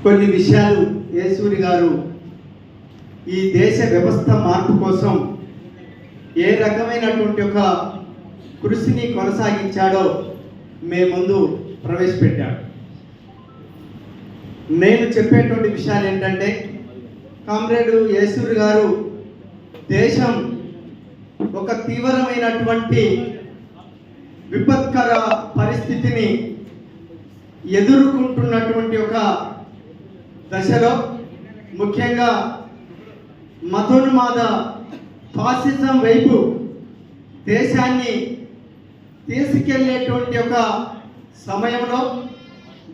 కొన్ని విషయాలు యేసూరి గారు ఈ దేశ వ్యవస్థ మార్పు కోసం ఏ రకమైనటువంటి ఒక కృషిని కొనసాగించాడో మేము ముందు ప్రవేశపెట్టాడు. నేను చెప్పేటువంటి విషయాలు ఏంటంటే, కామ్రేడ్ యేసూరి గారు దేశం ఒక తీవ్రమైనటువంటి విపత్కర పరిస్థితిని ఎదుర్కొంటున్నటువంటి ఒక దశలో, ముఖ్యంగా మతోన్మాద ఫాసిజం వైపు దేశాన్ని తీసుకెళ్లేటువంటి ఒక సమయంలో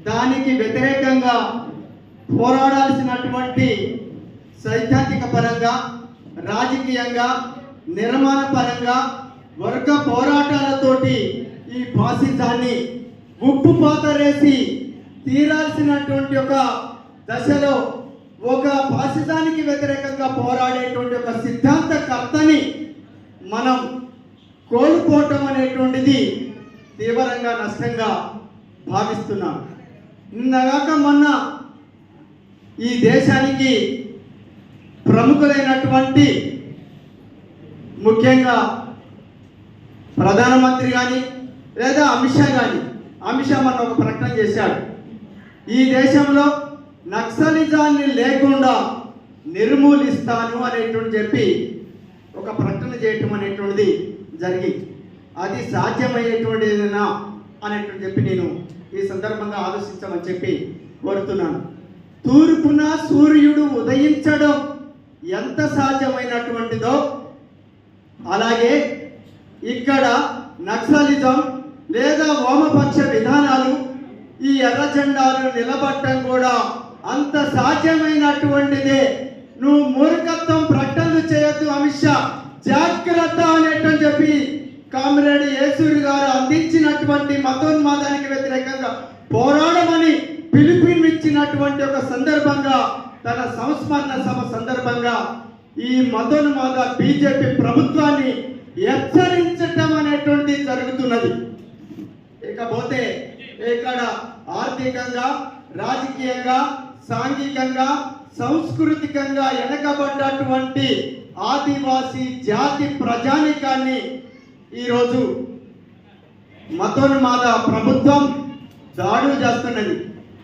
దానికి వ్యతిరేకంగా పోరాడాల్సినటువంటి సైద్ధాంతిక పరంగా, రాజకీయంగా, నిర్మాణ పరంగా, వర్గ పోరాటాలతోటి ఈ ఫాసిజాన్ని ఉప్పు పాతరేసి తీరాల్సినటువంటి ఒక దశలో ఒక ఫాసిజానికి వ్యతిరేకంగా పోరాడేటువంటి ఒక సిద్ధాంతకర్తని మనం కోల్పోవటం అనేటువంటిది తీవ్రంగా నష్టంగా భావిస్తున్నాం. నిన్నగాక మొన్న ఈ దేశానికి ప్రముఖులైనటువంటి ముఖ్యంగా ప్రధానమంత్రి కానీ లేదా అమిత్ షా మన ఒక ప్రకటన చేశాడు. ఈ దేశంలో నక్సలిజాన్ని లేకుండా నిర్మూలిస్తాను అనేటువంటి చెప్పి ఒక ప్రకటన చేయటం అనేటువంటిది జరిగింది. అది సాధ్యమయ్యేటువంటిదేనా అనేటువంటి చెప్పి నేను ఈ సందర్భంగా ఆలోచించమని చెప్పి కోరుతున్నాను. తూర్పున సూర్యుడు ఉదయించడం ఎంత సాధ్యమైనటువంటిదో, అలాగే ఇక్కడ నక్సలిజం లేదా వామపక్ష విధానాలు, ఈ ఎర్ర జెండాలు నిలబడటం కూడా అంత సాధ్యమైనటువంటిదే. నువ్వు మూర్ఖత్వం ప్రకటనలు చేయొద్దు అమిత్ షా, జాగ్రత్త అనేటని చెప్పి కామ్రేడ్ యేసూరి గారు అందించినటువంటి మతోన్మాదానికి వ్యతిరేకంగా పోరాడమని పిలుపునిచ్చినటువంటి ఒక సందర్భంగా, తన సంస్మరణ సభ సందర్భంగా ఈ మతోన్మాద బీజేపీ ప్రభుత్వాన్ని హెచ్చరించటం అనేటువంటిది జరుగుతున్నది. ఇకపోతే ఇక్కడ ఆర్థికంగా, రాజకీయంగా, సాంఘికంగా, సాంస్కృతికంగా వెనకబడ్డటువంటి ఆదివాసీ జాతి ప్రజానికాన్ని ఈరోజు మతోన్మాద ప్రభుత్వం దాడులు చేస్తున్నది,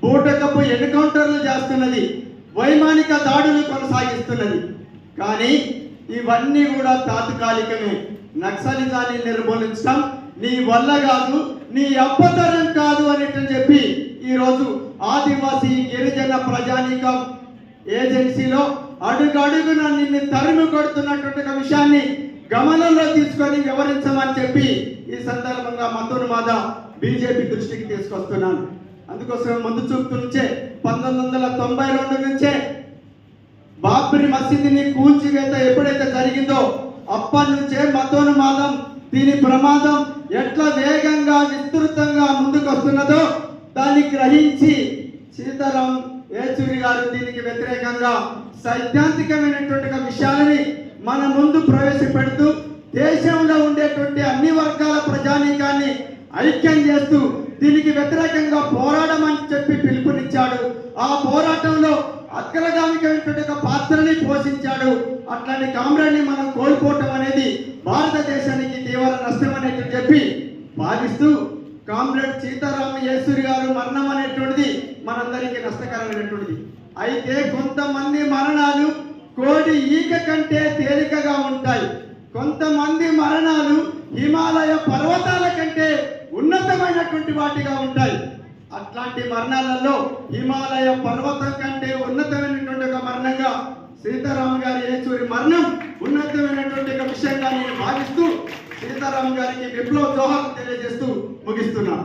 బూటకపు ఎన్కౌంటర్లు చేస్తున్నది, వైమానిక దాడులు కొనసాగిస్తున్నది. కానీ ఇవన్నీ కూడా తాత్కాలికమే. నక్సలిజాన్ని నిర్మూలించడం నీ వల్ల కాదు, నీ అబ్బతరం కాదు అనేటని చెప్పి ఈరోజు ఆదివాసీ గిరిజన ప్రజానీకం ఏజెన్సీలో అడుగడుగున నిన్ను తరిమి కొడుతున్నటువంటి విషయాన్ని గమనంలో తీసుకొని వివరించమని చెప్పి ఈ సందర్భంగా మతోన్మాద బీజేపీ దృష్టికి తీసుకొస్తున్నాను. అందుకోసం ముందు చూపుతూ నుంచే 1992 నుంచే బాబ్రీ మసీదుని కూల్చివేత ఎప్పుడైతే జరిగిందో అప్పటి నుంచే మతోన్మాదం, దీని ప్రమాదం ఎట్లా వేగంగా విస్తృతంగా ముందుకు వస్తున్నదో దాన్ని గ్రహించి సీతారాం యేచూరి గారు దీనికి వ్యతిరేకంగా సైద్ధాంతికమైనటువంటి విషయాలని మన ముందు ప్రవేశపెడుతూ దేశంలో ఉండేటువంటి అన్ని వర్గాల ప్రజానీకాన్ని ఐక్యం చేస్తూ దీనికి వ్యతిరేకంగా పోరాడమని చెప్పి పిలుపునిచ్చాడు. ఆ పోరాటంలో అగ్రగామికమైనటువంటి ఒక పాత్రని పోషించాడు. అట్లాంటి కామ్రేడ్ని మనం కోల్పోవటం అనేది భారతదేశానికి తీవ్ర నష్టం అనేది చెప్పి భావిస్తూ కామ్రేడ్ సీతారాం యేచూరి గారు మరణం అనేటువంటిది మనందరికీ నష్టకరమైనటువంటిది. అయితే కొంతమంది మరణాలు కోడి ఈక కంటే తేలికగా ఉంటాయి, కొంతమంది మరణాలు హిమాలయ పర్వతాల కంటే ఉన్నతమైనటువంటి వాటిగా ఉంటాయి. అట్లాంటి మరణాలలో హిమాలయ పర్వతం కంటే ఉన్నతమైనటువంటి ఒక మరణంగా సీతారాం గారి యేచూరి మరణం ఉన్నతమైనటువంటి ఒక విషయంగా నేను భావిస్తూ సీతారాం గారికి విప్లవ జోహార్లు తెలియజేస్తూ ముగిస్తున్నాను.